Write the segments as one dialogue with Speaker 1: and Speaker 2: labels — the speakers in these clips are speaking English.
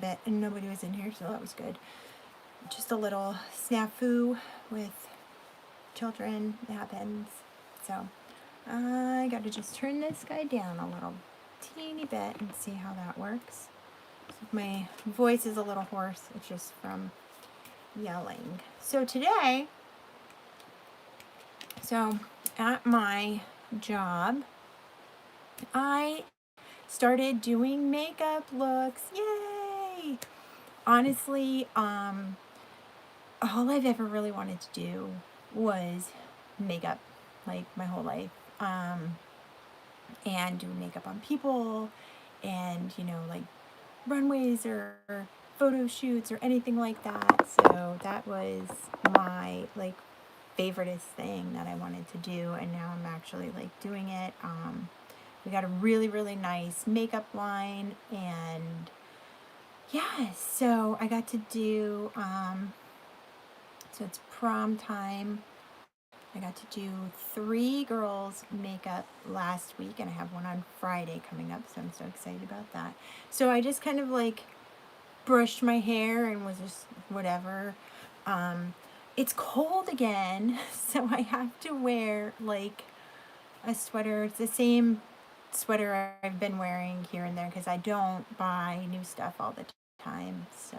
Speaker 1: bit and nobody was in here, so that was good. Just a little snafu with children. It happens. So I got to just turn this guy down a little teeny bit and see how that works. My voice is a little hoarse. It's just from yelling. So today, at my job, I started doing makeup looks. Yay! Honestly, all I've ever really wanted to do was makeup, like my whole life, and do makeup on people, and like runways or photo shoots or anything like that. So that was my like favoriteest thing that I wanted to do, and now I'm actually like doing it. We got a really nice makeup line, and yeah, so I got to do so it's prom time. I got to do 3 girls makeup last week, and I have one on Friday coming up, so I'm so excited about that. So I just kind of like brushed my hair and was just whatever. It's cold again, so I have to wear like a sweater. It's the same sweater I've been wearing here and there because I don't buy new stuff all the time. So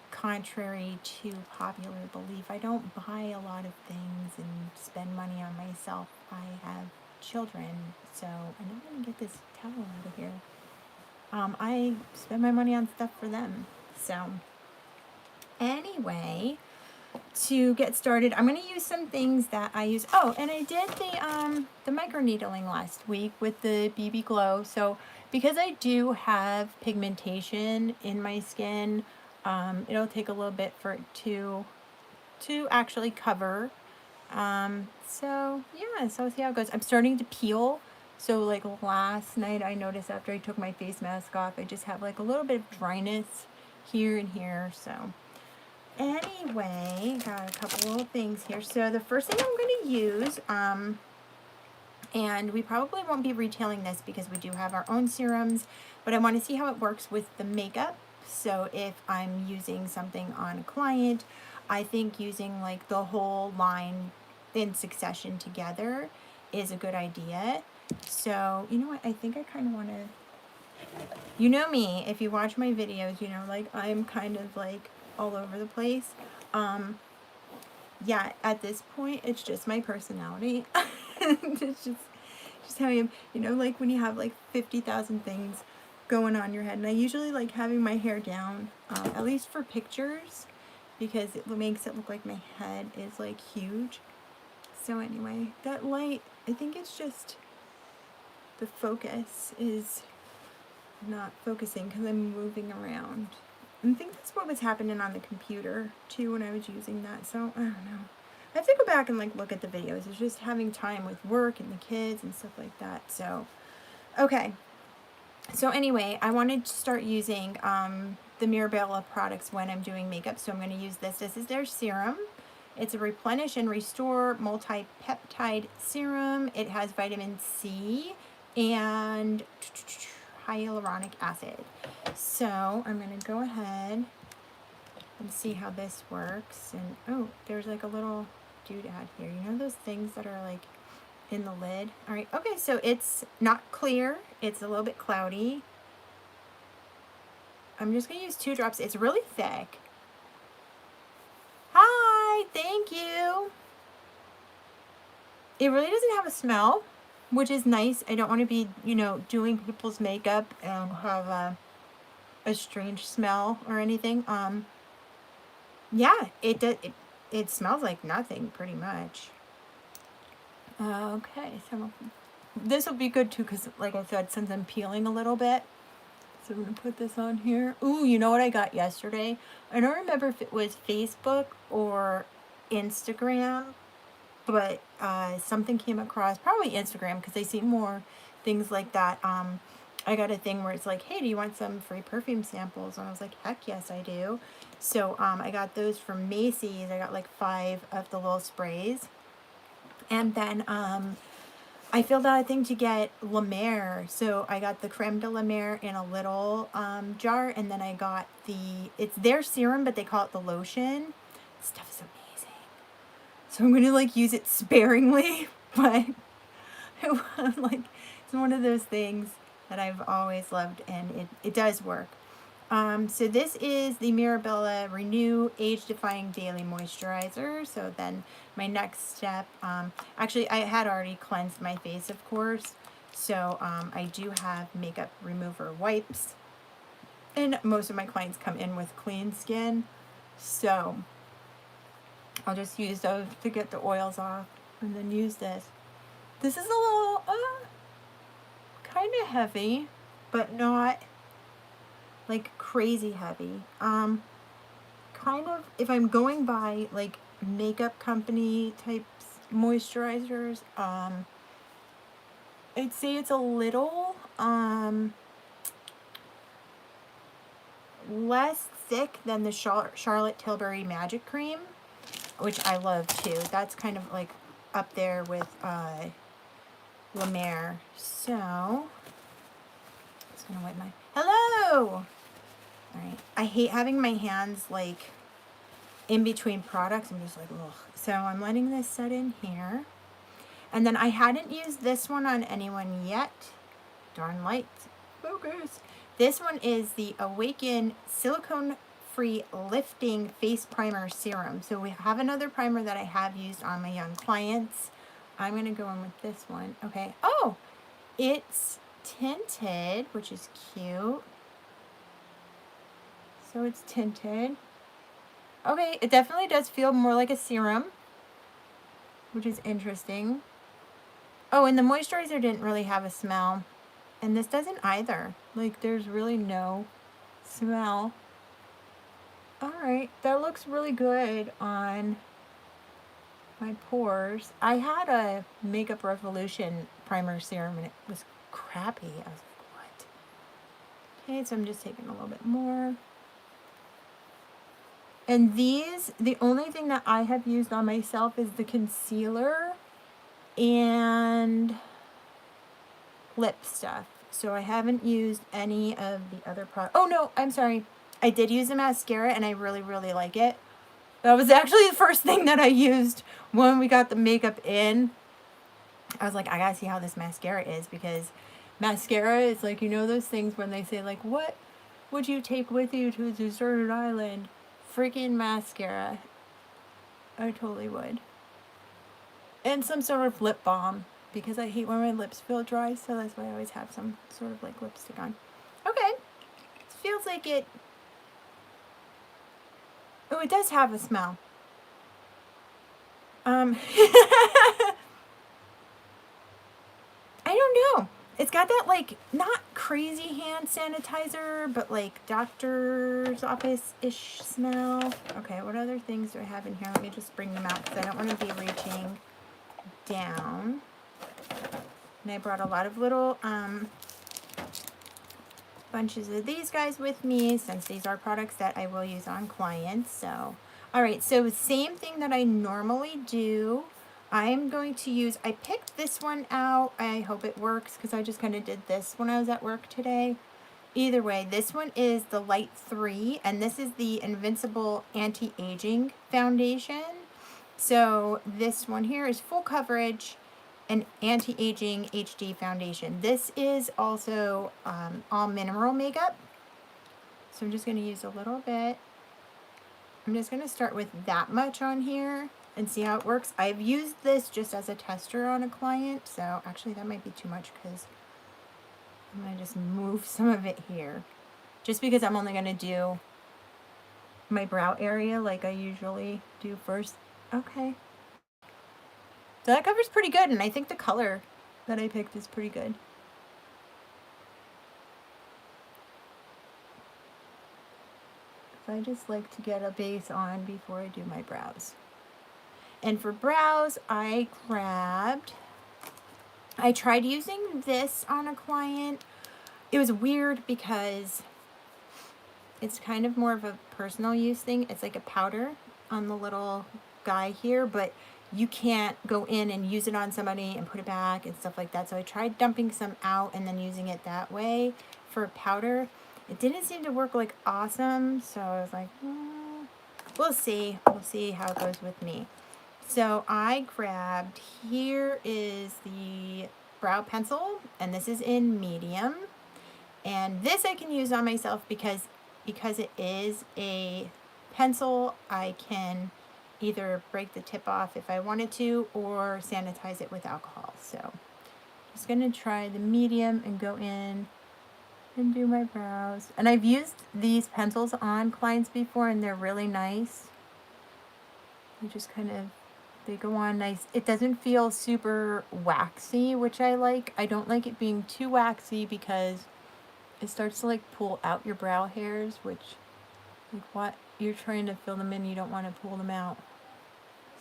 Speaker 1: contrary to popular belief, I don't buy a lot of things and spend money on myself. I have children, so I'm going to get this towel out of here. I spend my money on stuff for them. So anyway, to get started, I'm going to use some things that I use. Oh, and I did the micro needling last week with the BB Glow. So because I do have pigmentation in my skin, it'll take a little bit for it to actually cover. So yeah, so see how it goes. I'm starting to peel. So like last night I noticed after I took my face mask off, I just have like a little bit of dryness here and here. So anyway, got a couple little things here. So the first thing I'm going to use, and we probably won't be retailing this because we do have our own serums, but I want to see how it works with the makeup. So if I'm using something on a client, I think using like the whole line in succession together is a good idea. So, you know what, I think I kind of want to, you know me, if you watch my videos, you know, like I'm kind of like all over the place. Yeah, at this point, it's just my personality. It's just how I am. You know, like when you have like 50,000 things going on in your head. And I usually like having my hair down, at least for pictures, because it makes it look like my head is like huge. So anyway, that light, I think it's just the focus is not focusing because I'm moving around. I think that's what was happening on the computer too when I was using that. So I don't know. I have to go back and like look at the videos. It's just having time with work and the kids and stuff like that. So okay. So anyway, I wanted to start using the Mirabella products when I'm doing makeup. So I'm going to use this. This is their serum. It's a replenish and restore multi-peptide serum. It has vitamin C and hyaluronic acid. So I'm going to go ahead and see how this works. And oh, there's like a little doodad here. You know those things that are like in the lid? All right, okay, so it's not clear. It's a little bit cloudy. I'm just going to use 2 drops. It's really thick. Hi, thank you. It really doesn't have a smell, which is nice. I don't want to be, you know, doing people's makeup and have a strange smell or anything. Yeah, it smells like nothing pretty much. Okay, so this will be good too because, like I said, since I'm peeling a little bit. So I'm going to put this on here. Ooh, you know what I got yesterday? I don't remember if it was Facebook or Instagram, but something came across, probably Instagram because I see more things like that. I got a thing where it's like, hey, do you want some free perfume samples? And I was like, heck yes, I do. So I got those from Macy's. I got like 5 of the little sprays. And then I filled out a thing to get La Mer. So I got the creme de la Mer in a little jar, and then I got it's their serum, but they call it the lotion. This stuff is amazing. So I'm going to like use it sparingly, but like it's one of those things that I've always loved, and it does work. So this is the Mirabella Renew Age Defying Daily Moisturizer. So then my next step, actually I had already cleansed my face, of course. So I do have makeup remover wipes, and most of my clients come in with clean skin. So I'll just use those to get the oils off, and then use this. This is a little, kind of heavy, but not like crazy heavy. Kind of, if I'm going by like makeup company types moisturizers, I'd say it's a little less thick than the Charlotte Tilbury Magic Cream, which I love too. That's kind of like up there with La Mer. So I'm just gonna wipe my, hello. Alright, I hate having my hands like in between products. I'm just like, ugh. So I'm letting this set in here. And then I hadn't used this one on anyone yet. Darn light. Focus. This one is the Awaken Silicone Free Lifting Face Primer Serum. So we have another primer that I have used on my young clients. I'm going to go in with this one. Okay. Oh, it's tinted, which is cute. So it's tinted. Okay, it definitely does feel more like a serum, which is interesting. Oh, and the moisturizer didn't really have a smell. And this doesn't either. Like, there's really no smell. Alright, that looks really good on my pores. I had a Makeup Revolution primer serum, and it was crappy. I was like, what? Okay, so I'm just taking a little bit more. And these, the only thing that I have used on myself is the concealer and lip stuff. So I haven't used any of the other products. Oh no, I'm sorry. I did use a mascara, and I really, really like it. That was actually the first thing that I used when we got the makeup in. I was like, I gotta see how this mascara is, because mascara is like, you know those things when they say like, what would you take with you to a deserted island? Freaking mascara. I totally would. And some sort of lip balm, because I hate when my lips feel dry, so that's why I always have some sort of like lipstick on. Okay. It feels like it... Oh, it does have a smell. I don't know. It's got that like, not crazy hand sanitizer, but like doctor's office-ish smell. Okay, what other things do I have in here? Let me just bring them out, because I don't want to be reaching down. And I brought a lot of little bunches of these guys with me, since these are products that I will use on clients. So, alright, so same thing that I normally do. I'm going to use, I picked this one out. I hope it works, because I just kind of did this when I was at work today. Either way, this one is the Light 3, and this is the Invincible Anti-Aging Foundation. So this one here is full coverage, an anti-aging HD foundation. This is also all mineral makeup. So I'm just going to use a little bit. I'm just going to start with that much on here and see how it works. I've used this just as a tester on a client, so actually that might be too much, because I'm going to just move some of it here. Just because I'm only going to do my brow area like I usually do first. Okay. So that covers pretty good, and I think the color that I picked is pretty good. I just like to get a base on before I do my brows. And for brows, I tried using this on a client. It was weird because it's kind of more of a personal use thing. It's like a powder on the little guy here, but you can't go in and use it on somebody and put it back and stuff like that. So I tried dumping some out and then using it that way for powder. It didn't seem to work like awesome, so I was like, we'll see. We'll see how it goes with me. So I grabbed, here is the brow pencil, and this is in medium. And this I can use on myself because it is a pencil, I can either break the tip off if I wanted to or sanitize it with alcohol. So just going to try the medium and go in and do my brows. And I've used these pencils on clients before and they're really nice. You just kind of, they go on nice. It doesn't feel super waxy, which I like. I don't like it being too waxy because it starts to like pull out your brow hairs, which, like, what you're trying to fill them in, you don't want to pull them out.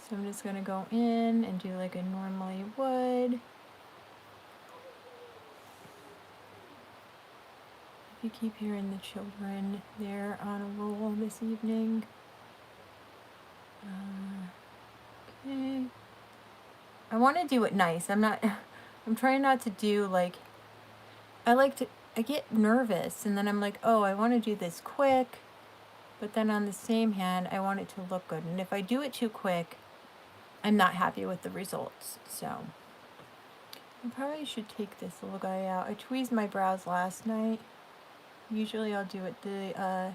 Speaker 1: So I'm just going to go in and do like I normally would. If you keep hearing the children, they're on a roll this evening. Okay. I want to do it nice. I'm trying not to do like, I get nervous and then I'm like, oh, I want to do this quick. But then on the same hand, I want it to look good. And if I do it too quick, I'm not happy with the results. So I probably should take this little guy out. I tweezed my brows last night. Usually I'll do it the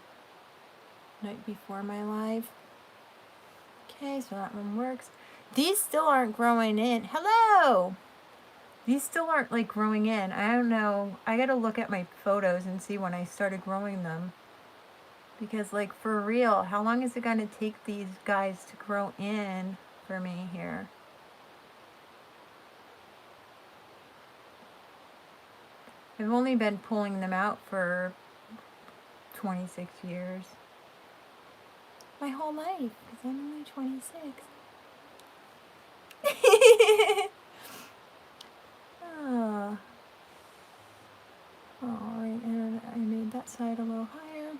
Speaker 1: night before my live. Okay, so that one works. These still aren't growing in. Hello! These still aren't like growing in. I don't know. I gotta look at my photos and see when I started growing them. Because like for real, how long is it gonna take these guys to grow in for me here? I've only been pulling them out for 26 years. My whole life, because I'm only 26. Oh. Alright, and I made that side a little higher.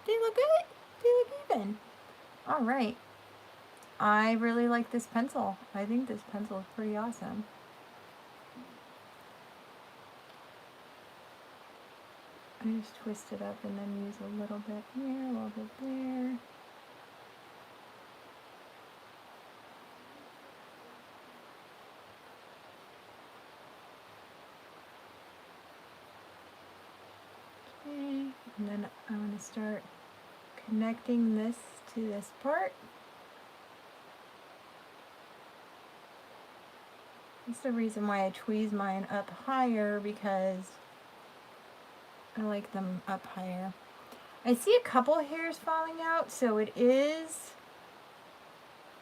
Speaker 1: They look good. They look even. Alright. I really like this pencil. I think this pencil is pretty awesome. I just twist it up and then use a little bit here, a little bit there. Okay, and then I'm going to start connecting this to this part. That's the reason why I tweeze mine up higher, because I like them up higher. I see a couple hairs falling out, so it is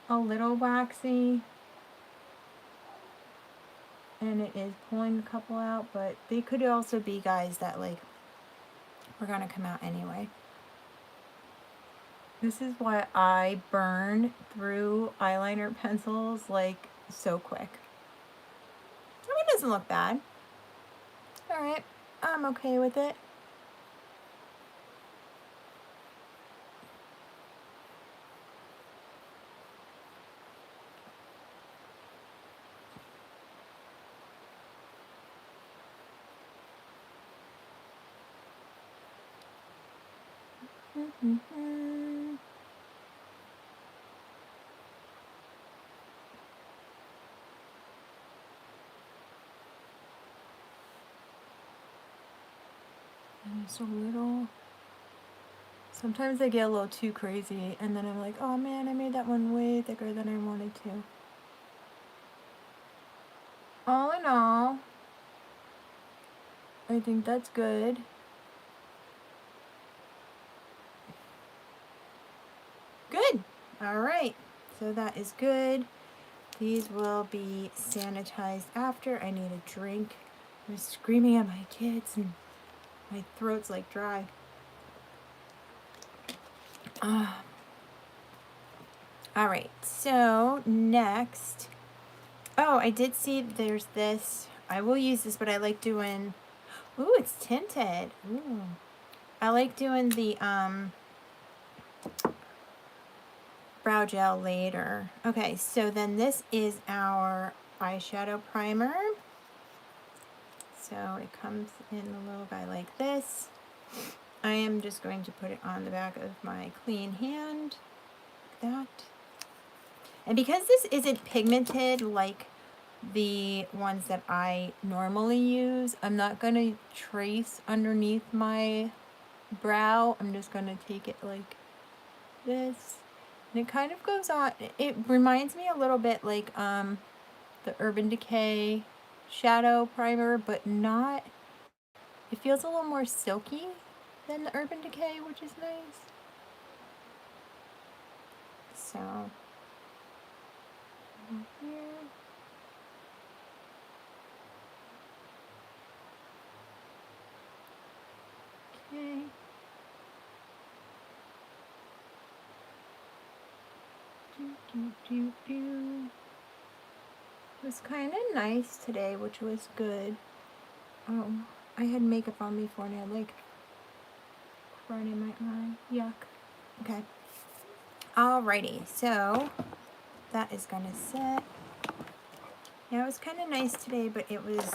Speaker 1: a little waxy. And it is pulling a couple out, but they could also be guys that like were gonna come out anyway. This is why I burn through eyeliner pencils like so quick. That one doesn't look bad. Alright, I'm okay with it. And just a little. Sometimes I get a little too crazy, and then I'm like, oh man, I made that one way thicker than I wanted to. All in all, I think that's good. Good. All right. So that is good. These will be sanitized after. I need a drink. I'm screaming at my kids and my throat's like dry. All right. So next. Oh, I did see there's this. I will use this, but I like doing. Ooh, it's tinted. Ooh. I like doing the brow gel later. Okay, so then this is our eyeshadow primer. So it comes in a little guy like this. I am just going to put it on the back of my clean hand, like that. And because this isn't pigmented like the ones that I normally use, I'm not going to trace underneath my brow. I'm just going to take it like this. And it kind of goes on. It reminds me a little bit like the Urban Decay shadow primer, but not, it feels a little more silky than the Urban Decay, which is nice. So, here. Okay. It was kind of nice today, which was good. Oh, I had makeup on before and I had like right in my eye. Yuck. Okay. Alrighty, so that is gonna set. Yeah, it was kind of nice today, but it was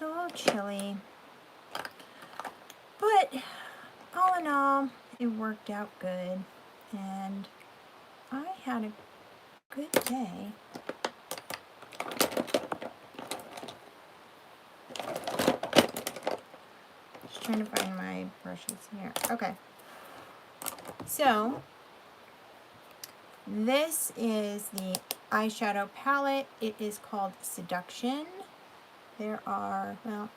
Speaker 1: a little chilly. But all in all, it worked out good, and I had a good day. Just trying to find my brushes here. Okay. So, this is the eyeshadow palette. It is called Seduction. There are, well,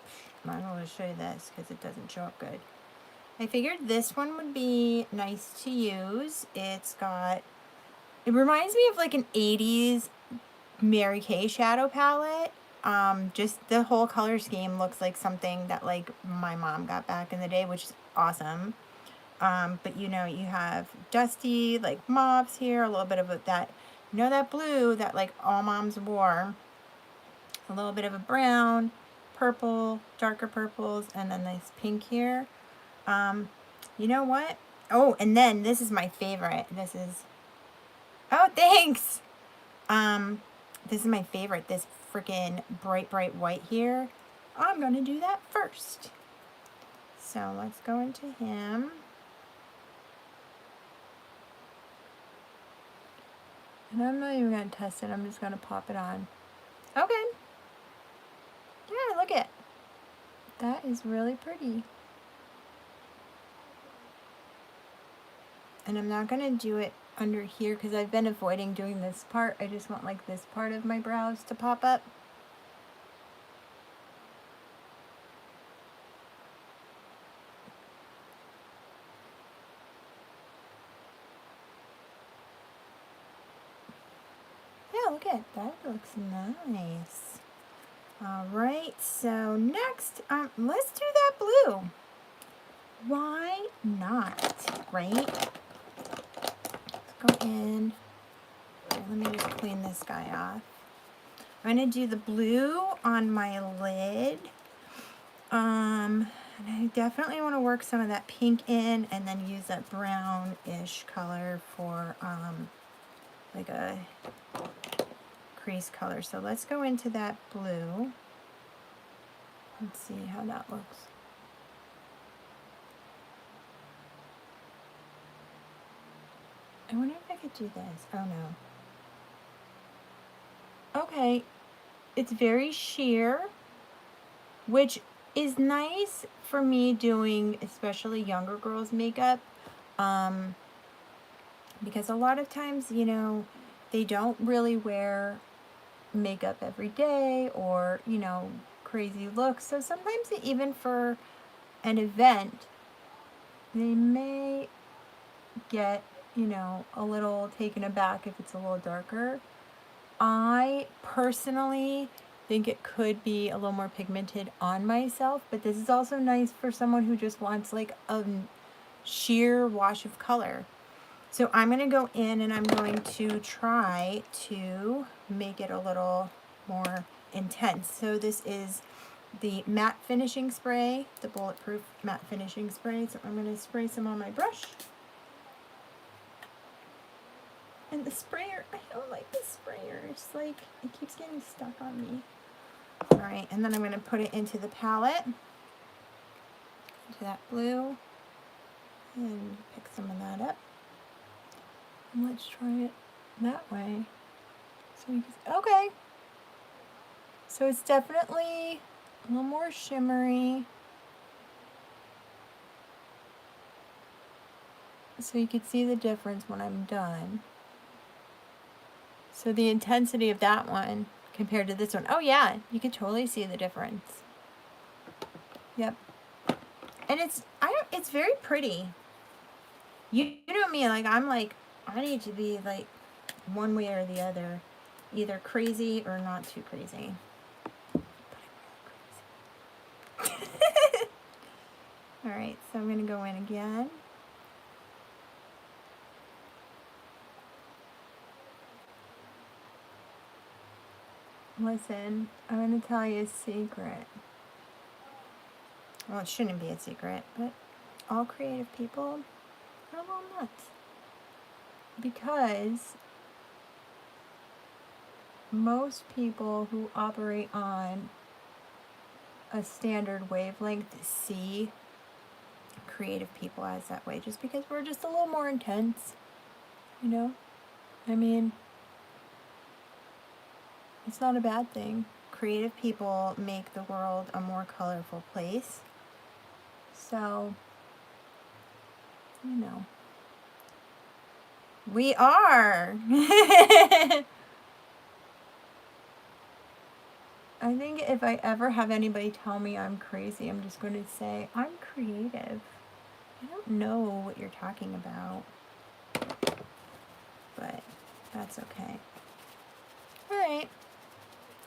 Speaker 1: I'm not going to show you this because it doesn't show up good. I figured this one would be nice to use. It's got, it reminds me of like an 80s Mary Kay shadow palette. Just the whole color scheme looks like something that like my mom got back in the day, which is awesome. But you know, you have dusty, like mauves here, a little bit of that, you know, that blue that like all moms wore, a little bit of a brown, purple, darker purples, and then this pink here. You know what? Oh, and then this is my favorite. This is, oh, thanks. This is my favorite, this freaking bright, bright white here. I'm gonna do that first. So let's go into him. And I'm not even going to test it. I'm just going to pop it on. Okay. Yeah, look at it. That is really pretty. And I'm not going to do it under here because I've been avoiding doing this part. I just want like this part of my brows to pop up. Look at that, looks nice. All right, so next, let's do that blue. Why not, right? Let's go in. Let me just clean this guy off. I'm gonna do the blue on my lid. And I definitely want to work some of that pink in, and then use that brownish color for like a crease color. So let's go into that blue. Let's see how that looks. I wonder if I could do this. Oh no. Okay, it's very sheer, which is nice for me doing especially younger girls' makeup, because a lot of times, you know, they don't really wear makeup every day, or, you know, crazy looks. So sometimes even for an event, they may get, you know, a little taken aback if it's a little darker. I personally think it could be a little more pigmented on myself, but this is also nice for someone who just wants like a sheer wash of color. So I'm going to go in and I'm going to try to make it a little more intense. So this is the matte finishing spray, the bulletproof matte finishing spray. So I'm going to spray some on my brush. And the sprayer, I don't like the sprayer. It's like, it keeps getting stuck on me. Alright, and then I'm going to put it into the palette. Into that blue. And pick some of that up. And let's try it that way. So we can, okay. So it's definitely a little more shimmery. So you can see the difference when I'm done. So the intensity of that one compared to this one. Oh yeah, you can totally see the difference. Yep. And it's very pretty. You know me, like I'm like, I need to be like one way or the other. Either crazy or not too crazy. But I'm really crazy. Alright, so I'm gonna go in again. Listen, I'm going to tell you a secret. Well, it shouldn't be a secret, but all creative people are a little nuts. Because most people who operate on a standard wavelength see creative people as that way. Just because we're just a little more intense, you know? I mean, it's not a bad thing. Creative people make the world a more colorful place. So, you know. We are. I think if I ever have anybody tell me I'm crazy, I'm just going to say, I'm creative. I don't know what you're talking about. But that's okay. Alright.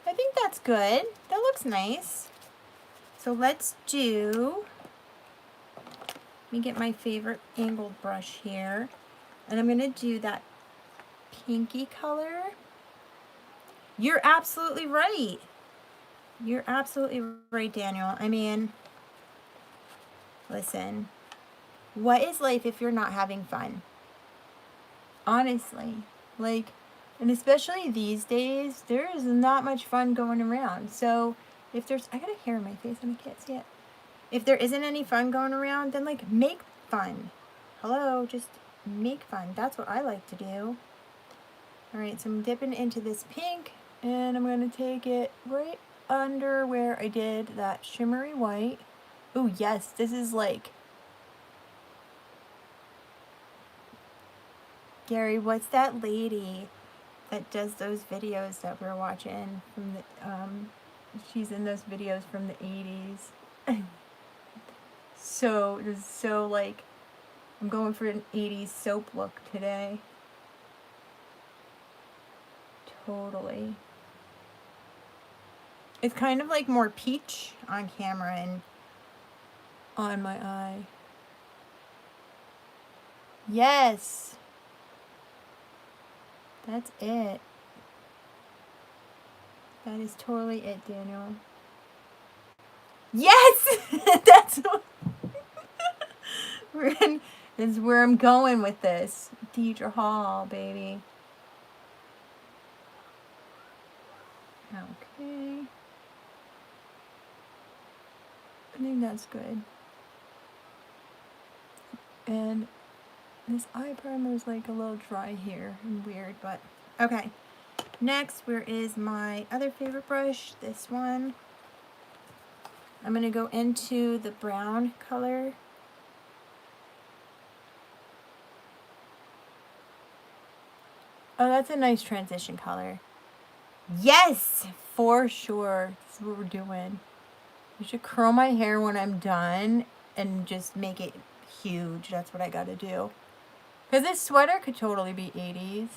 Speaker 1: I think that's good. That looks nice. So let's do... Let me get my favorite angled brush here. And I'm going to do that pinky color. You're absolutely right. You're absolutely right, Daniel. I mean, listen. What is life if you're not having fun? Honestly. Like, and especially these days, there is not much fun going around. So, if there's... I got a hair in my face and I can't see it. If there isn't any fun going around, then, like, make fun. Hello? Just make fun. That's what I like to do. Alright, so I'm dipping into this pink. And I'm going to take it right under where I did that shimmery white. Oh, yes. This is like... Gary, what's that lady that does those videos that we're watching from the, she's in those videos from the 80s. So, it is so like, I'm going for an 80s soap look today. Totally. It's kind of like more peach on camera and on my eye. Yes! That's it. That is totally it, Daniel. Yes! That's what... This is where I'm going with this. Deirdre Hall, baby. Okay. I think that's good. And this eye primer is like a little dry here and weird, but okay. Next, where is my other favorite brush? This one. I'm going to go into the brown color. Oh, that's a nice transition color. Yes, for sure. This is what we're doing. I should curl my hair when I'm done and just make it huge. That's what I got to do. Because this sweater could totally be 80s.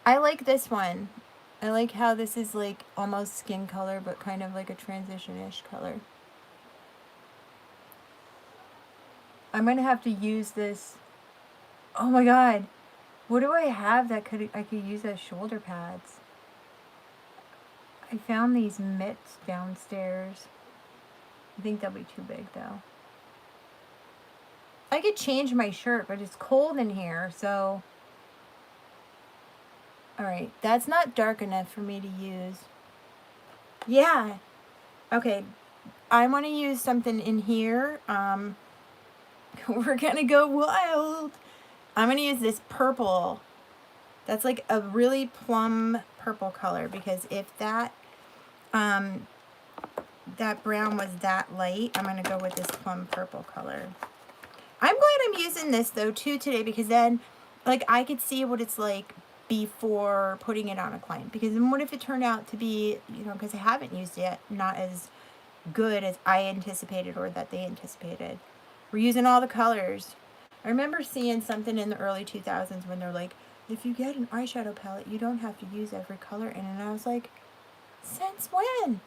Speaker 1: I like this one. I like how this is like almost skin color, but kind of like a transition-ish color. I'm going to have to use this. Oh my god. What do I have that I could use as shoulder pads? I found these mitts downstairs. I think they'll be too big though. I could change my shirt, but it's cold in here, so Alright, that's not dark enough for me to use. Yeah. Okay, I want to use something in here. We're gonna go wild. I'm gonna use this purple. That's like a really plum purple color, because if that that brown was that light, I'm gonna go with this plum purple color. I'm glad I'm using this though too today, because then like I could see what it's like before putting it on a client. Because then what if it turned out to be, you know, because I haven't used it, not as good as I anticipated or that they anticipated. We're using all the colors. I remember seeing something in the early 2000s when they're like, if you get an eyeshadow palette, you don't have to use every color in it. And I was like, since when?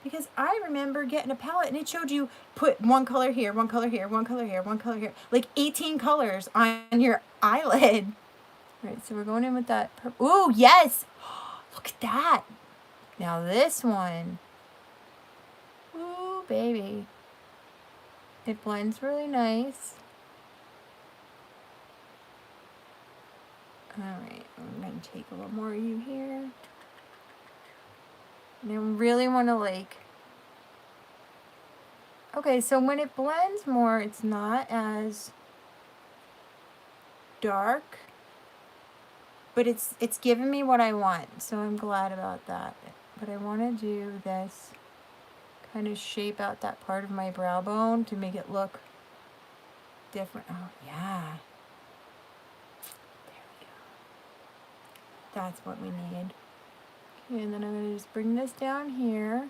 Speaker 1: Because I remember getting a palette and it showed you put one color here, one color here, one color here, one color here. Like 18 colors on your eyelid. All right, so we're going in with that purple. Ooh, yes! Look at that. Now this one. Ooh, baby. It blends really nice. Alright, I'm going to take a little more of you here. And I really want to like... Okay, so when it blends more, it's not as dark. But it's giving me what I want, so I'm glad about that. But I want to do this, kind of shape out that part of my brow bone to make it look different. Oh, yeah. There we go. That's what we need. Okay, and then I'm going to just bring this down here.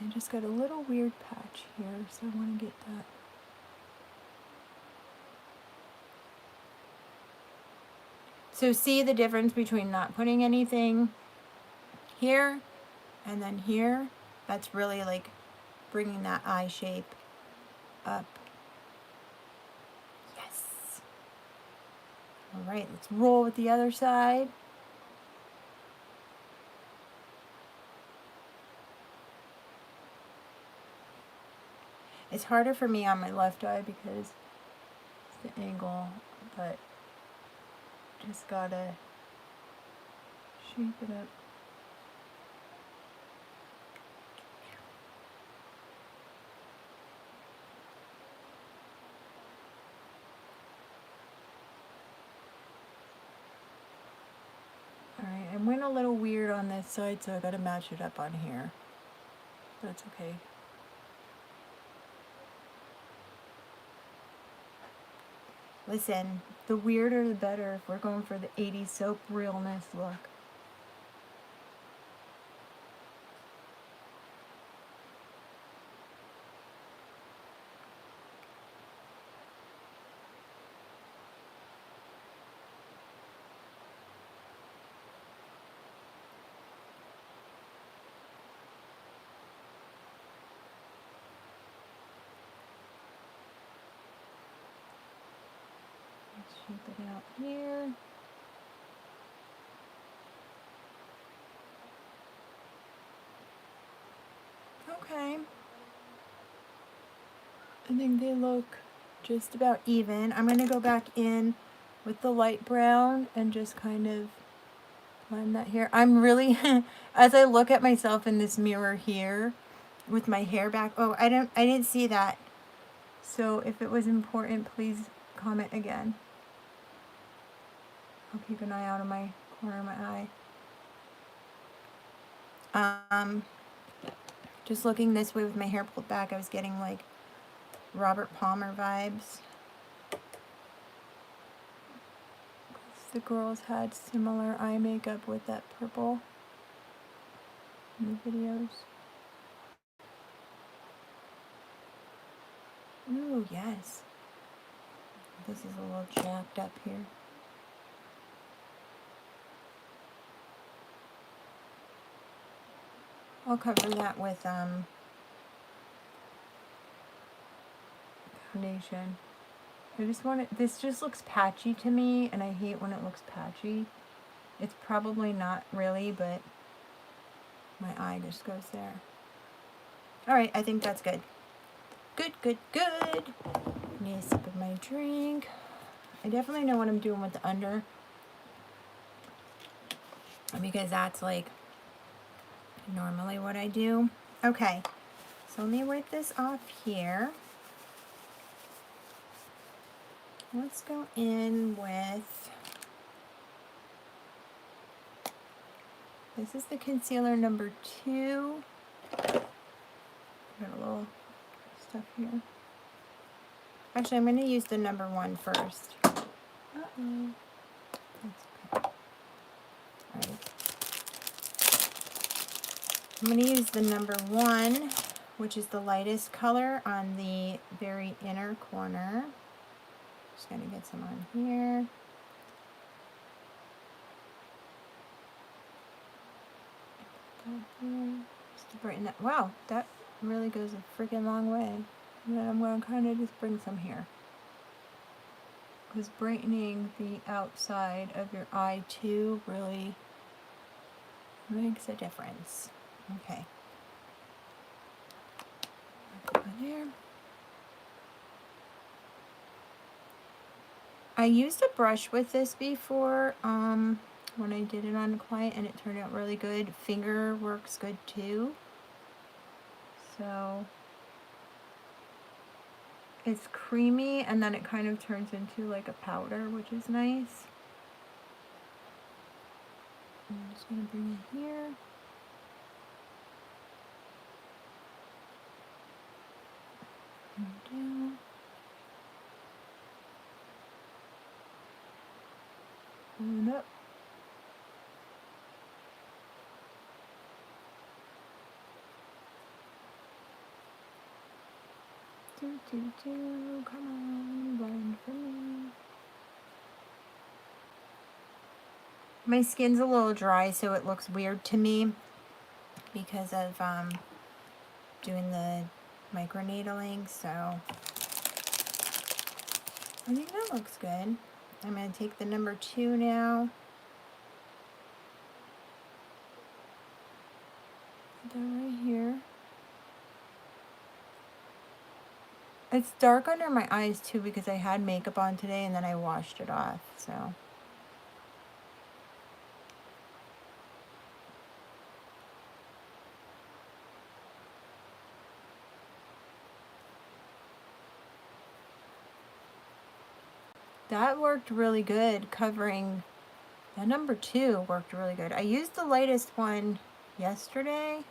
Speaker 1: I just got a little weird patch here, so I want to get that. So see the difference between not putting anything here and then here? That's really like bringing that eye shape up. Yes. All right, let's roll with the other side. It's harder for me on my left eye because it's the angle, but just gotta shape it up. Alright, I went a little weird on this side, so I gotta match it up on here. That's okay. Listen, the weirder the better if we're going for the 80s soap realness look. Shape it out here. Okay. I think they look just about even. I'm going to go back in with the light brown and just kind of blend that here. I'm really, as I look at myself in this mirror here with my hair back. Oh, I didn't see that. So if it was important, please comment again. I'll keep an eye out on my corner of my eye. Just looking this way with my hair pulled back, I was getting like Robert Palmer vibes. The girls had similar eye makeup with that purple in the videos. Ooh, yes. This is a little jacked up here. I'll cover that with foundation. I just want it, this just looks patchy to me, and I hate when it looks patchy. It's probably not really, but my eye just goes there. Alright, I think that's good. Good, good, good. Need a sip of my drink. I definitely know what I'm doing with the under, because that's like normally what I do. Okay, so let me wipe this off here. Let's go in with, this is the concealer number 2. Got a little stuff here. Actually, I'm going to use the number 1 first. Uh-oh. That's okay. Alright. I'm going to use the number 1, which is the lightest color, on the very inner corner. Just going to get some on here. Just to brighten that. Wow, that really goes a freaking long way. And then I'm going to kind of just bring some here, because brightening the outside of your eye too really makes a difference. Okay. Over there. I used a brush with this before when I did it on a client, and it turned out really good. Finger works good too. So it's creamy, and then it kind of turns into like a powder, which is nice. I'm just going to bring it here. And down. And up. Come on, blend for me. My skin's a little dry, so it looks weird to me because of doing the microneedling, so I think that looks good. I'm going to take the number 2 now. Put that right here. It's dark under my eyes too because I had makeup on today and then I washed it off, so. That worked really good, covering, that number 2 worked really good. I used the lightest one yesterday,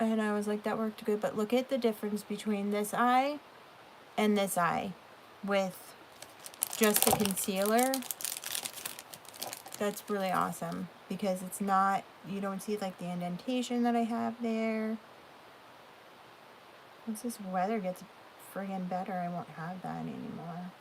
Speaker 1: and I was like, that worked good, but look at the difference between this eye and this eye with just the concealer. That's really awesome, because it's not, you don't see like the indentation that I have there. Once this weather gets friggin' better, I won't have that anymore.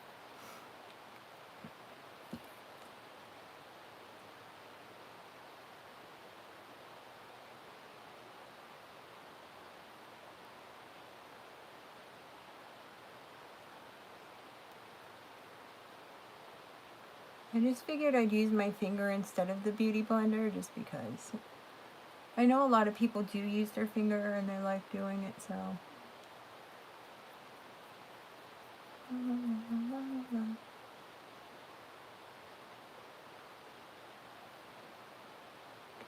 Speaker 1: I just figured I'd use my finger instead of the beauty blender, just because I know a lot of people do use their finger and they like doing it, so.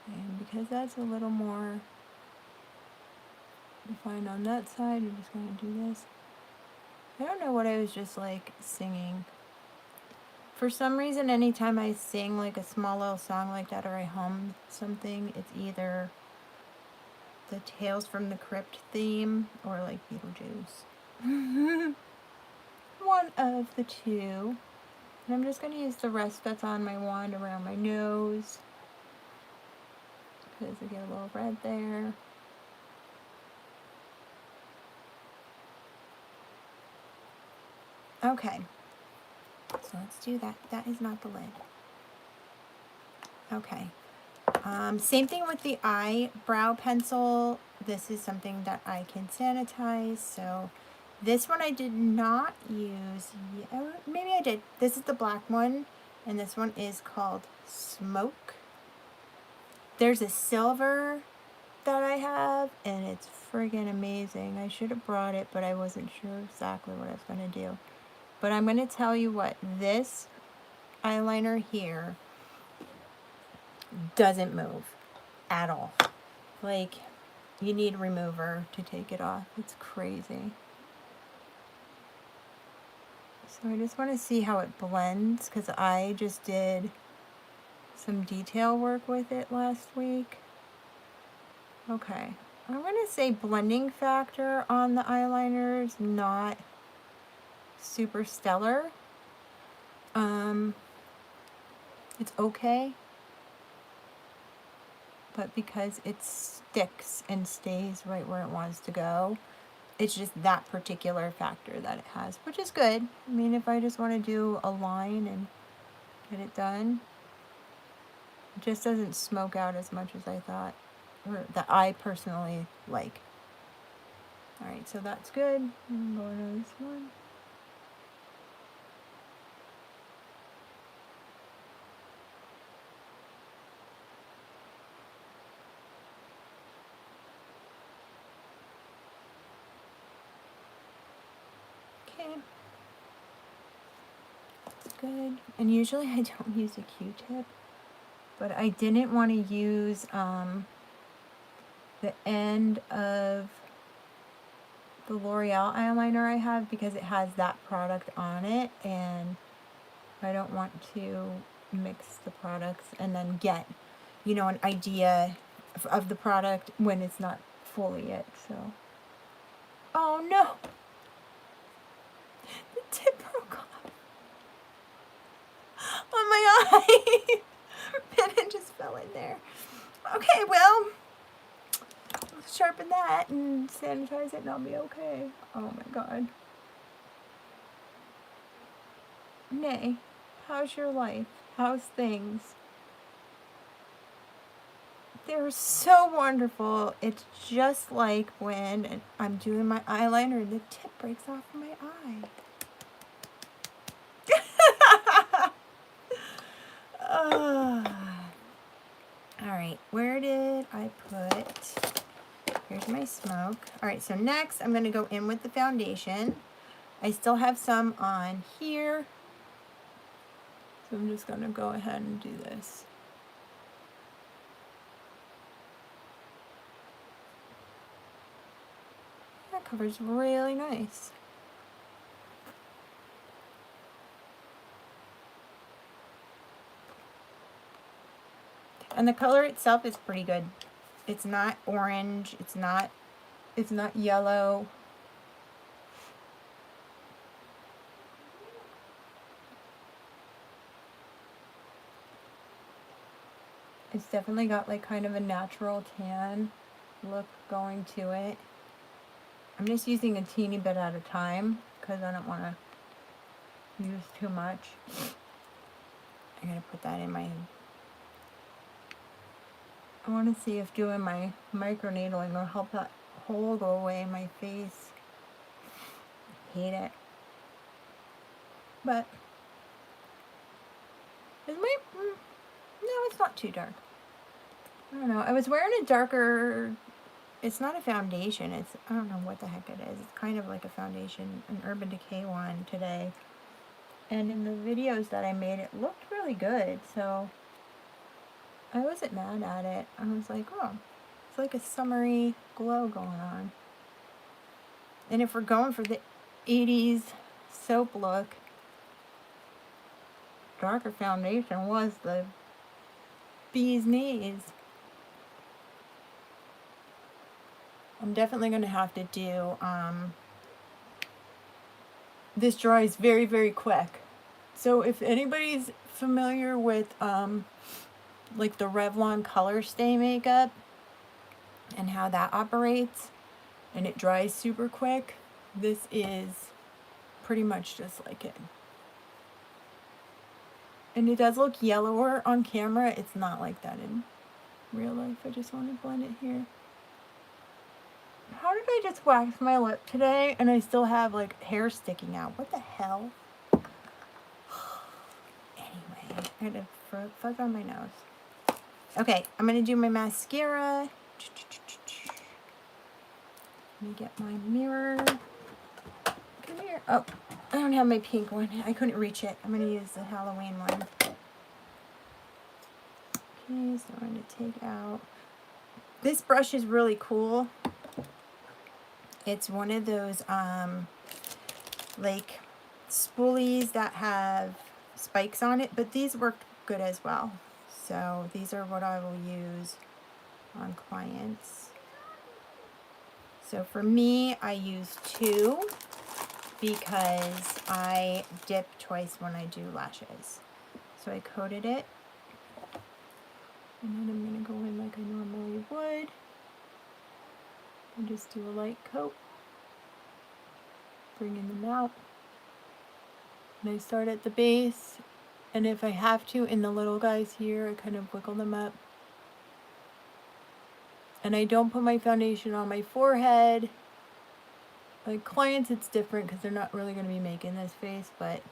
Speaker 1: And because that's a little more defined on that side, I'm just going to do this. I don't know what I was just like singing. For some reason, anytime I sing like a small little song like that, or I hum something, it's either the Tales from the Crypt theme or like Beetlejuice. One of the two. And I'm just going to use the rest that's on my wand around my nose, because I get a little red there. Okay. So let's do that. That is not the lid. Okay. Same thing with the eyebrow pencil. This is something that I can sanitize. So this one I did not use yet. Maybe I did. This is the black one, and this one is called Smoke. There's a silver that I have, and it's friggin' amazing. I should have brought it, but I wasn't sure exactly what I was going to do. But I'm going to tell you what, this eyeliner here doesn't move at all. Like, you need a remover to take it off. It's crazy. So I just want to see how it blends, because I just did some detail work with it last week. Okay, I'm going to say blending factor on the eyeliner is not super stellar. It's okay, but because it sticks and stays right where it wants to go, it's just that particular factor that it has, which is good. I mean, if I just want to do a line and get it done, it just doesn't smoke out as much as I thought, or that I personally like. Alright, so that's good. I'm going to this one. Okay. That's good. And usually I don't use a Q-tip, but I didn't want to use the end of the L'Oreal eyeliner I have, because it has that product on it, and I don't want to mix the products and then get, you know, an idea of the product when it's not fully it. So, oh no, the tip broke off on my eye and it just fell in there. Okay, well, sharpen that and sanitize it and I'll be okay. Oh my god. Nay, how's your life? How's things? They're so wonderful. It's just like when I'm doing my eyeliner and the tip breaks off my eye. Alright, where did I put... Here's my smoke. Alright, so next I'm going to go in with the foundation. I still have some on here. So I'm just going to go ahead and do this. That covers really nice. And the color itself is pretty good. It's not orange, it's not yellow. It's definitely got like kind of a natural tan look going to it. I'm just using a teeny bit at a time because I don't want to use too much. I'm going to put that in my... I want to see if doing my microneedling will help that hole go away in my face. I hate it. But, is my... no, it's not too dark. I don't know. I was wearing a darker... It's not a foundation. It's... I don't know what the heck it is. It's kind of like a foundation, an Urban Decay one today. And in the videos that I made, it looked really good, so... I wasn't mad at it. I was like, oh, it's like a summery glow going on. And if we're going for the 80s soap look, darker foundation was the bee's knees. I'm definitely going to have to do, this dries very, very quick. So if anybody's familiar with, like the Revlon Color Stay makeup and how that operates, and it dries super quick, this is pretty much just like it. And it does look yellower on camera. It's not like that in real life. I just want to blend it here. How did I just wax my lip today and I still have like hair sticking out? What the hell? Anyway, I had a fuzz on my nose. Okay, I'm going to do my mascara. Let me get my mirror. Come here. Oh, I don't have my pink one. I couldn't reach it. I'm going to use the Halloween one. Okay, so I'm going to take out. This brush is really cool. It's one of those like spoolies that have spikes on it, but these work good as well. So these are what I will use on clients. So for me, I use 2 because I dip twice when I do lashes. So I coated it, and then I'm going to go in like I normally would and just do a light coat, bringing them out. And I start at the base, and if I have to, in the little guys here, I kind of wiggle them up. And I don't put my foundation on my forehead. Like clients, it's different because they're not really going to be making this face, but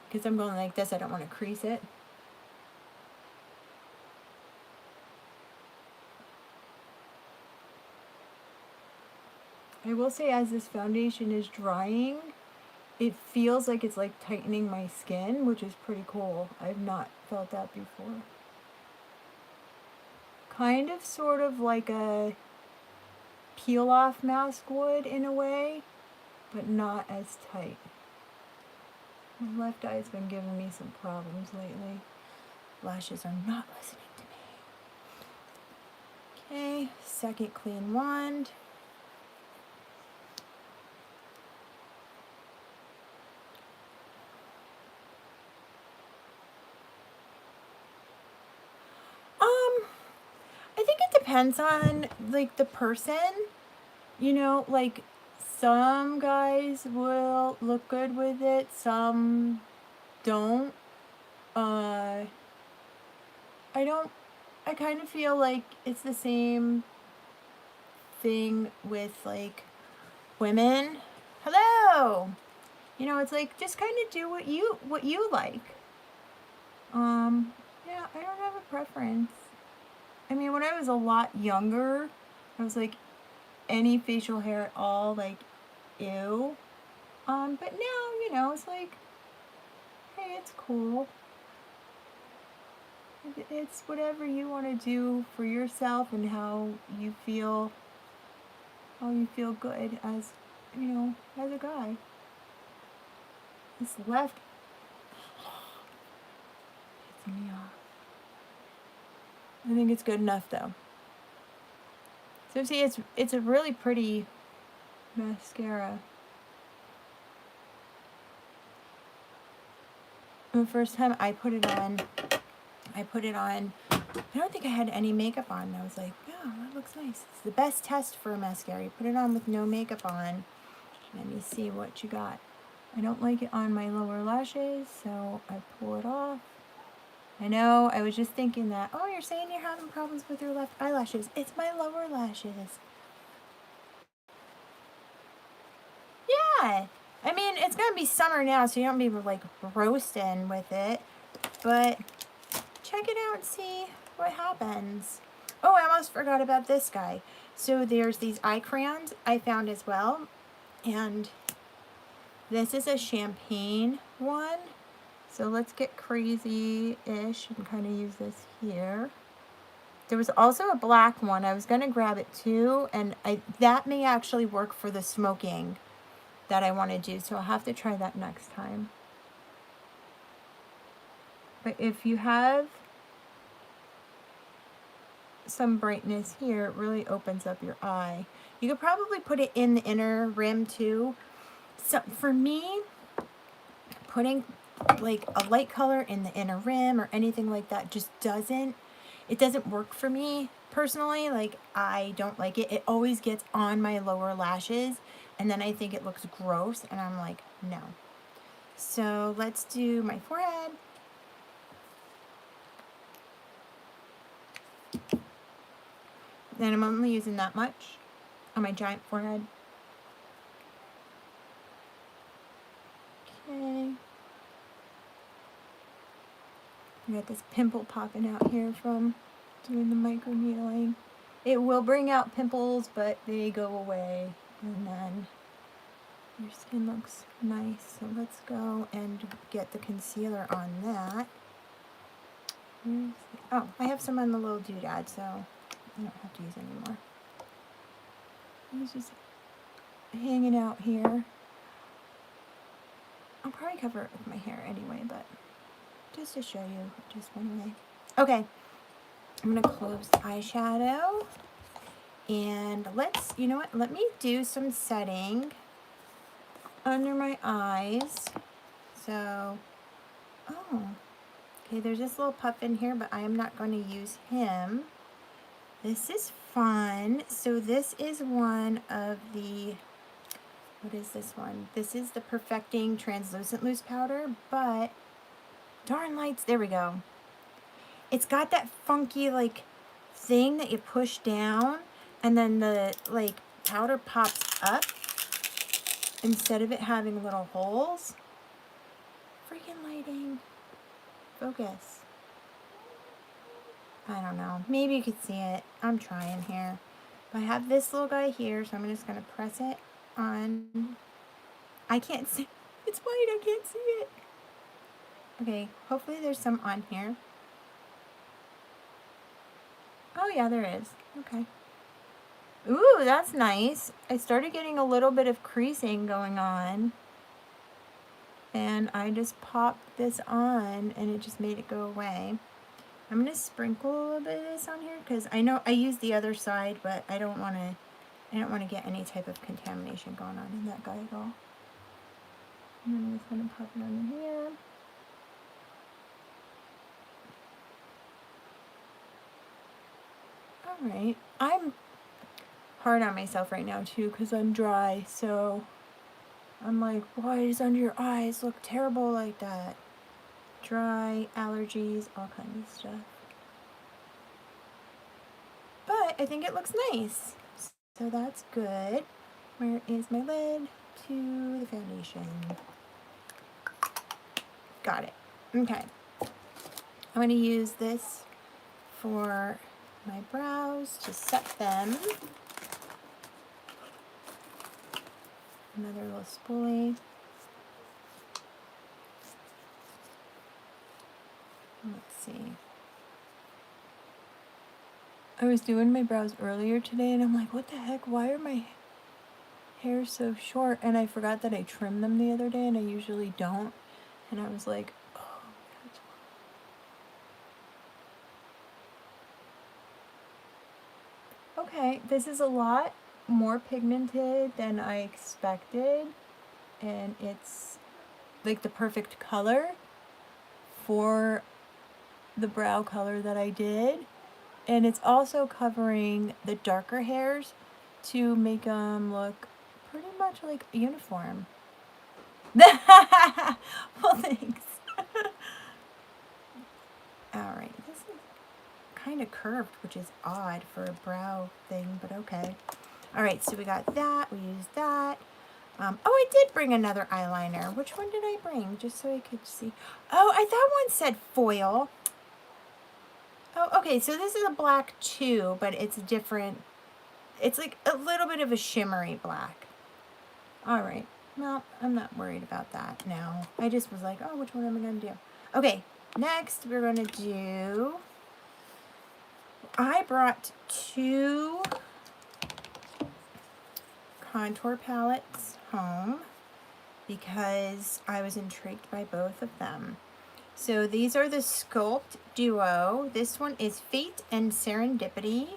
Speaker 1: because I'm going like this, I don't want to crease it. I will say, as this foundation is drying, it feels like it's like tightening my skin, which is pretty cool. I've not felt that before. Kind of sort of like a peel off mask would in a way, but not as tight. My left eye's been giving me some problems lately. Lashes are not listening to me. Okay, second clean wand. I think it depends on like the person. You know, like some guys will look good with it, some don't. I kind of feel like it's the same thing with like women. Hello. You know, it's like just kind of do what you like. Yeah, I don't have a preference. I mean, when I was a lot younger, I was like, any facial hair at all, like, ew. But now, you know, it's like, hey, it's cool. It's whatever you want to do for yourself and how you feel good as, you know, as a guy. This left hits me off. I think it's good enough though. So see, it's a really pretty mascara. The first time I put it on, I don't think I had any makeup on. I was like, yeah, that looks nice. It's the best test for a mascara. You put it on with no makeup on, and you see what you got. I don't like it on my lower lashes, so I pull it off. I know, I was just thinking that, oh, you're saying you're having problems with your left eyelashes. It's my lower lashes. Yeah. I mean, it's going to be summer now, so you don't be like roasting with it. But check it out and see what happens. Oh, I almost forgot about this guy. So there's these eye crayons I found as well. And this is a champagne one. So let's get crazy-ish and kind of use this here. There was also a black one. I was going to grab it too. And that may actually work for the smoking that I want to do. So I'll have to try that next time. But if you have some brightness here, it really opens up your eye. You could probably put it in the inner rim too. So for me, putting like a light color in the inner rim or anything like that just doesn't work for me personally. Like, I don't like it. It always gets on my lower lashes and then I think it looks gross and I'm like, no. So let's do my forehead. And I'm only using that much on my giant forehead. Okay. I got this pimple popping out here from doing the micro needling. It will bring out pimples, but they go away, and then your skin looks nice. So let's go and get the concealer on that. Oh, I have some on the little doodad, so I don't have to use anymore. It's just hanging out here. I'll probably cover it with my hair anyway, but just to show you just one way. Okay, I'm going to close the eyeshadow. And let's, you know what, let me do some setting under my eyes. So, oh, okay, there's this little puff in here, but I am not going to use him. This is fun. So this is one of the, what is this one? This is the Perfecting Translucent Loose Powder, but darn lights, there we go. It's got that funky like thing that you push down and then the like powder pops up instead of it having little holes. Freaking lighting. Focus. I don't know. Maybe you could see it. I'm trying here. But I have this little guy here, so I'm just going to press it on. I can't see. It's white. I can't see it. Okay. Hopefully there's some on here. Oh, yeah, there is. Okay. Ooh, that's nice. I started getting a little bit of creasing going on. And I just popped this on, and it just made it go away. I'm going to sprinkle a little bit of this on here because I know I used the other side, but I don't want to get any type of contamination going on in that guy at all. And I'm just going to pop it on here. Alright. I'm hard on myself right now too because I'm dry, so I'm like, why does under your eyes look terrible like that? Dry, allergies, all kinds of stuff. But I think it looks nice. So that's good. Where is my lid to the foundation? Got it. Okay. I'm going to use this for my brows to set them. Another little spoolie. Let's see. I was doing my brows earlier today and I'm like, what the heck? Why are my hair so short? And I forgot that I trimmed them the other day and I usually don't. And I was like, oh, that's why. Okay, this is a lot more pigmented than I expected. And it's like the perfect color for the brow color that I did. And it's also covering the darker hairs to make them look pretty much like a uniform. Well, thanks. Alright, this is kind of curved, which is odd for a brow thing, but okay. Alright, so we got that. We used that. Oh, I did bring another eyeliner. Which one did I bring? Just so I could see. Oh, I thought one said foil. Oh, okay, so this is a black too, but it's different. It's like a little bit of a shimmery black. Alright, well, I'm not worried about that now. I just was like, oh, which one am I going to do? Okay, next we're going to do... I brought 2 contour palettes home because I was intrigued by both of them. So these are the Sculpt Duo. This one is Fate and Serendipity.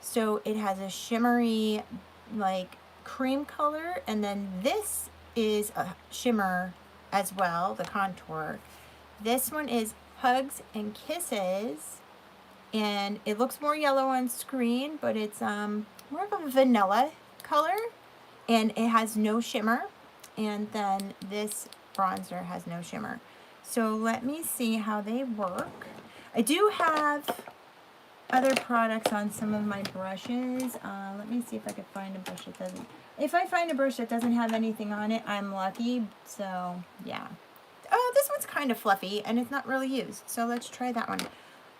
Speaker 1: So it has a shimmery, like, cream color. And then this is a shimmer as well, the contour. This one is Hugs and Kisses. And it looks more yellow on screen, but it's more of a vanilla color. And it has no shimmer. And then this bronzer has no shimmer. So let me see how they work. I do have other products on some of my brushes. Let me see if I could find a brush that doesn't... If I find a brush that doesn't have anything on it, I'm lucky. So, yeah. Oh, this one's kind of fluffy, and it's not really used. So let's try that one.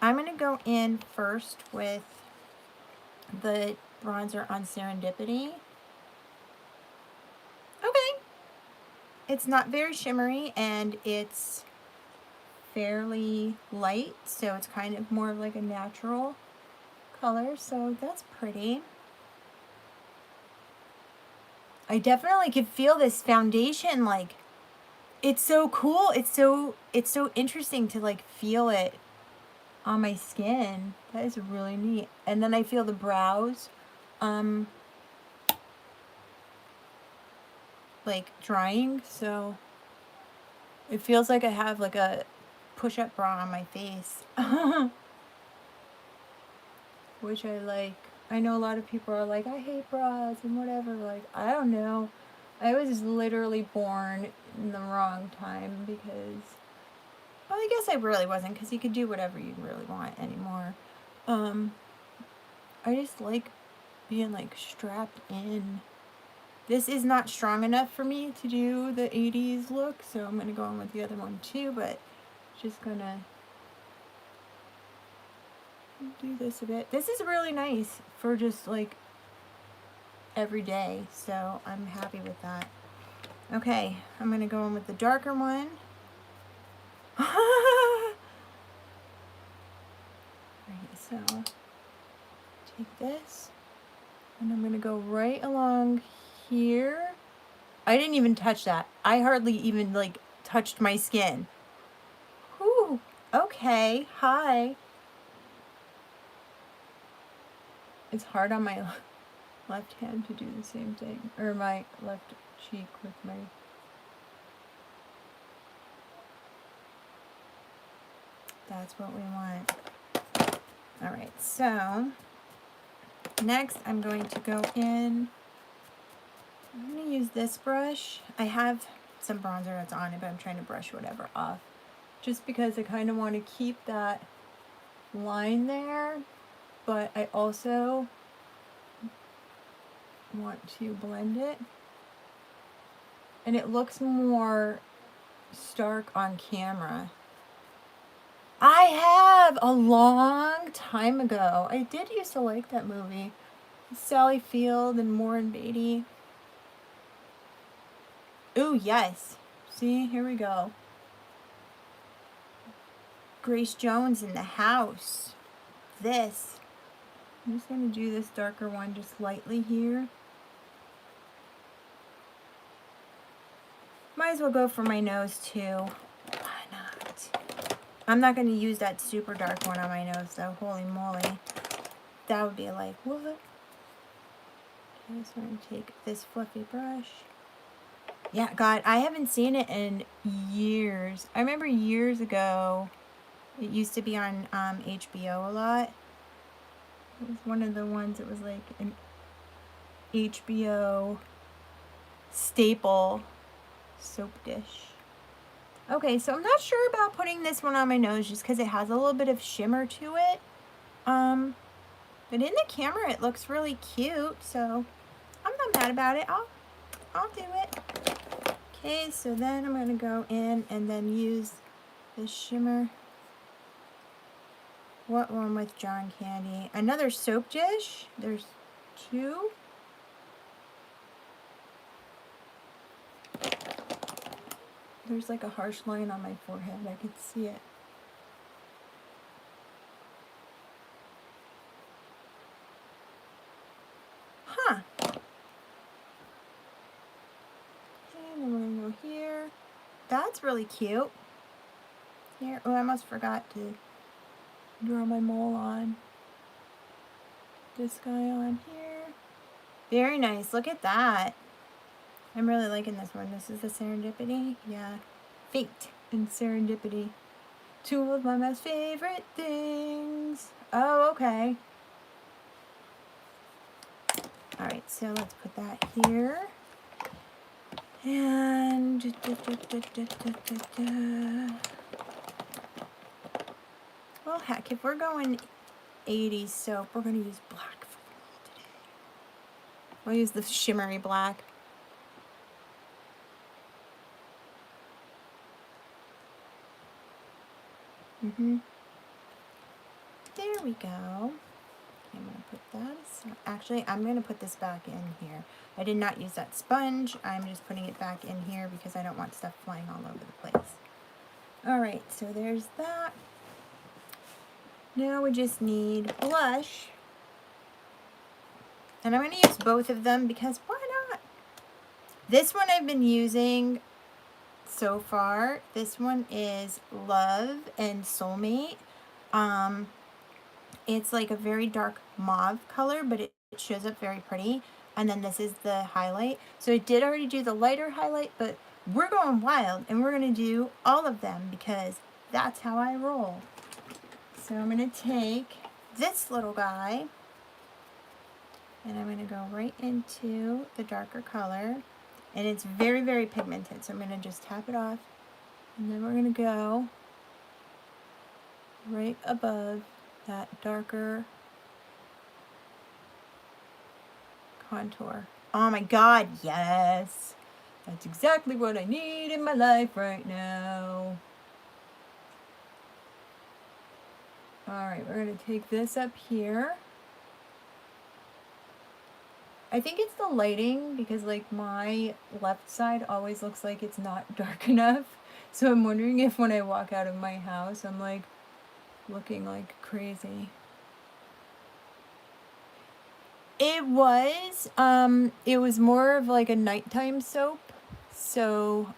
Speaker 1: I'm going to go in first with the bronzer on Serendipity. Okay. It's not very shimmery, and it's fairly light, so it's kind of more of like a natural color, so that's pretty. I definitely could feel this foundation, like, it's so cool. It's so interesting to like feel it on my skin. That is really neat. And then I feel the brows like drying, so it feels like I have like a push-up bra on my face. Which I like. I know a lot of people are like, I hate bras and whatever. Like, I don't know. I was literally born in the wrong time because, well, I guess I really wasn't, because you could do whatever you really want anymore. I just like being like strapped in. This is not strong enough for me to do the 80s look, so I'm going to go on with the other one too, but just going to do this a bit. This is really nice for just like every day, so I'm happy with that. Okay, I'm going to go in with the darker one. Alright, so take this, and I'm going to go right along here. I didn't even touch that. I hardly even like touched my skin. Whew. Okay, hi. It's hard on my left hand to do the same thing, or my left cheek with my... That's what we want. Alright, so next I'm going to go in. I'm going to use this brush. I have some bronzer that's on it, but I'm trying to brush whatever off. Just because I kind of want to keep that line there, but I also want to blend it. And it looks more stark on camera. I have a long time ago. I did used to like that movie. Sally Field and Warren Beatty. Ooh, yes. See, here we go. Grace Jones in the house. This. I'm just going to do this darker one just lightly here. Might as well go for my nose too. Why not? I'm not going to use that super dark one on my nose though. Holy moly. That would be like, what? Okay, so I'm going to take this fluffy brush. Yeah, God, I haven't seen it in years. I remember years ago, it used to be on HBO a lot. It was one of the ones that was like an HBO staple soap dish. Okay, so I'm not sure about putting this one on my nose just because it has a little bit of shimmer to it. But in the camera it looks really cute, so I'm not mad about it. I'll do it. Okay, so then I'm gonna go in and then use the shimmer. What one with John Candy? Another soap dish? There's two. There's like a harsh line on my forehead. I can see it. Huh. And I'm gonna go here. That's really cute. Here. Oh, I almost forgot to draw my mole on. This guy on here. Very nice. Look at that. I'm really liking this one. This is the Serendipity. Yeah. Fate and Serendipity. Two of my most favorite things. Oh, okay. Alright, so let's put that here. And... Well, heck, if we're going 80s soap, we're going to use black for today. We'll use the shimmery black. There we go. I'm going to put that aside. Actually, I'm going to put this back in here. I did not use that sponge. I'm just putting it back in here because I don't want stuff flying all over the place. Alright, so there's that. Now we just need blush. And I'm going to use both of them because why not? This one I've been using so far. This one is Love and Soulmate. It's like a very dark mauve color, but it shows up very pretty. And then this is the highlight. So I did already do the lighter highlight, but we're going wild and we're going to do all of them because that's how I roll. So I'm going to take this little guy and I'm going to go right into the darker color. And it's very, very pigmented. So I'm going to just tap it off. And then we're going to go right above that darker contour. Oh my god, yes! That's exactly what I need in my life right now. Alright, we're going to take this up here. I think it's the lighting because like my left side always looks like it's not dark enough. So I'm wondering if when I walk out of my house I'm like looking like crazy. It was more of like a nighttime soap. So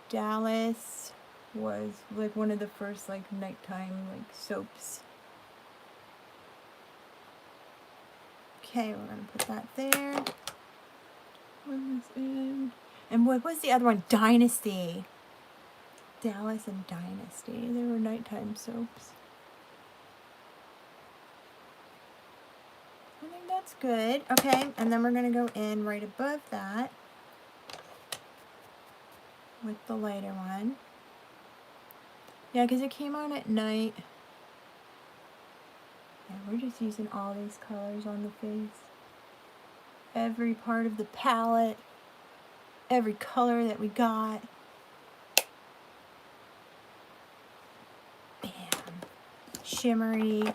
Speaker 1: Dallas was like one of the first like nighttime like soaps. Okay, we're gonna put that there. Put this in. And what was the other one? Dynasty. Dallas and Dynasty. They were nighttime soaps. I think that's good. Okay, and then we're gonna go in right above that with the lighter one. Yeah, because it came on at night. Yeah, we're just using all these colors on the face. Every part of the palette. Every color that we got. Bam. Shimmery,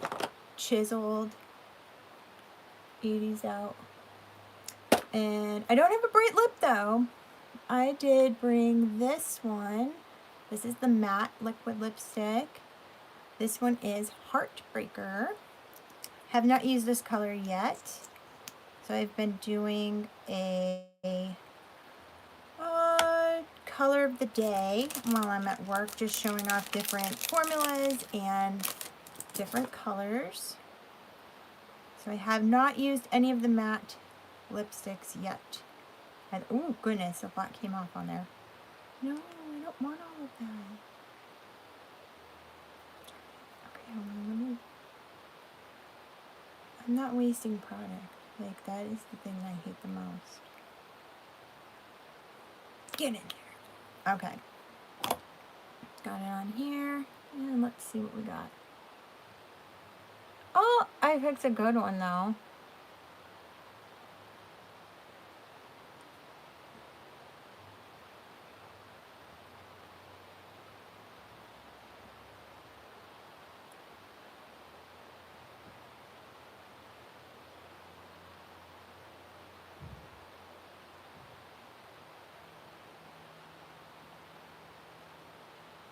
Speaker 1: chiseled. 80s out. And I don't have a bright lip though. I did bring this one. This is the matte liquid lipstick. This one is Heartbreaker. Have not used this color yet. So I've been doing a color of the day while I'm at work, just showing off different formulas and different colors. So I have not used any of the matte lipsticks yet. And oh goodness, the black came off on there. No, I don't want all of that. Okay, I'm not wasting product. Like, that is the thing I hate the most. Get in there. Okay. Got it on here. And let's see what we got. Oh, I picked a good one though.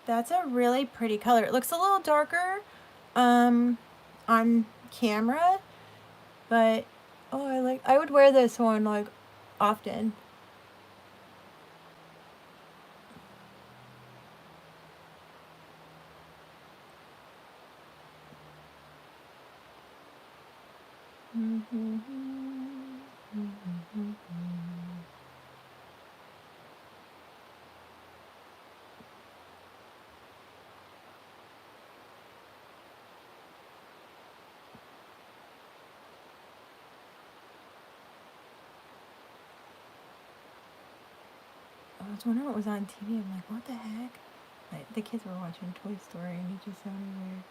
Speaker 1: That's a really pretty color. It looks a little darker on camera, but oh, I would wear this one like often. I was wondering what was on TV. I'm like, what the heck? Like, the kids were watching Toy Story and it just sounded weird.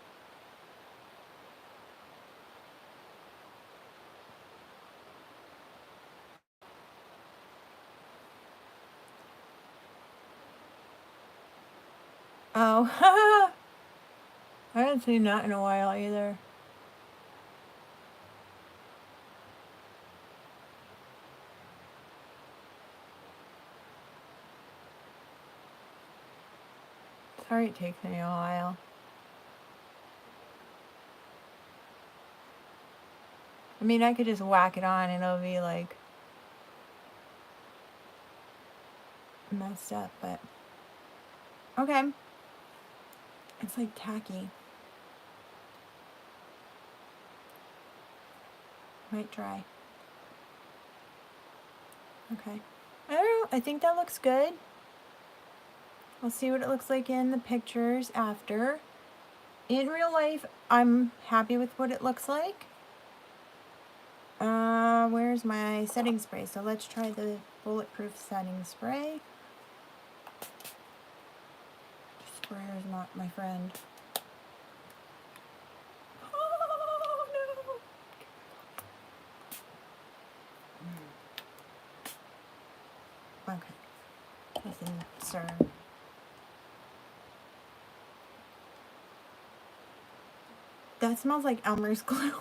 Speaker 1: Oh, I haven't seen that in a while either. Sorry it takes me a while. I mean, I could just whack it on and it'll be like messed up, but okay. It's like tacky. Might dry. Okay. I don't know. I think that looks good. We'll see what it looks like in the pictures after. In real life, I'm happy with what it looks like. Where's my setting spray? So let's try the bulletproof setting spray. Sprayer is not my friend. Oh no! Okay. Listen, sir. That smells like Elmer's glue.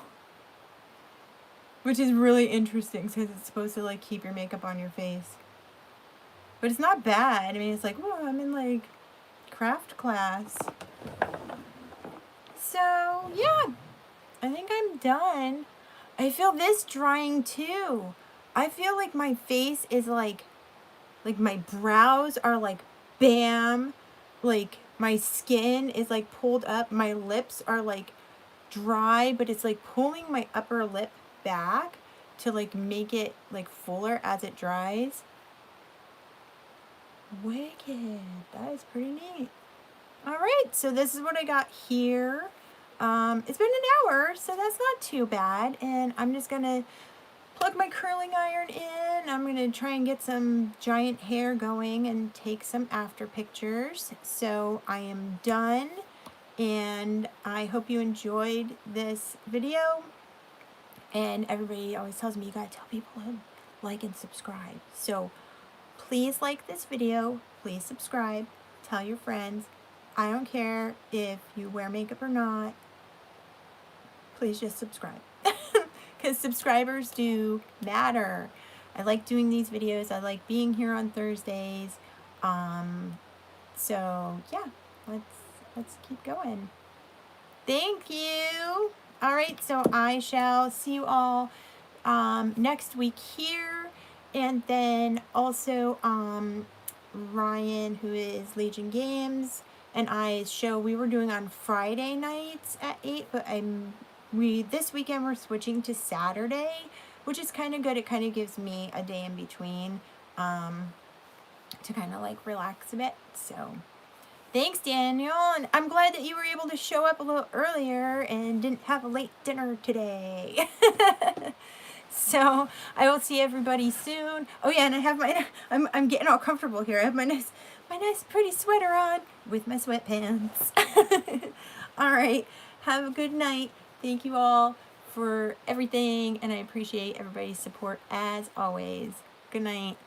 Speaker 1: Which is really interesting because it's supposed to like keep your makeup on your face. But it's not bad. I mean, it's like, whoa, I'm in like craft class. So, yeah. I think I'm done. I feel this drying too. I feel like my face is like my brows are like bam. Like my skin is like pulled up. My lips are like dry, but it's like pulling my upper lip back to like make it like fuller as it dries. Wicked. That is pretty neat. Alright, so this is what I got here. It's been an hour, so that's not too bad. And I'm just gonna plug my curling iron in. I'm gonna try and get some giant hair going and take some after pictures. So I am done. And I hope you enjoyed this video. And everybody always tells me you gotta tell people to like and subscribe. So please like this video. Please subscribe. Tell your friends. I don't care if you wear makeup or not. Please just subscribe. Because subscribers do matter. I like doing these videos. I like being here on Thursdays. So yeah, let's keep going. Thank you. All right, so I shall see you all next week here, and then also Ryan, who is Legion Games, and I's show we were doing on Friday nights at 8, but this weekend we're switching to Saturday, which is kind of good. It kind of gives me a day in between to kind of like relax a bit. So thanks, Daniel, and I'm glad that you were able to show up a little earlier and didn't have a late dinner today. So I will see everybody soon. Oh yeah, and I have my I'm getting all comfortable here. I have my nice pretty sweater on with my sweatpants. All right, have a good night. Thank you all for everything, and I appreciate everybody's support as always. Good night.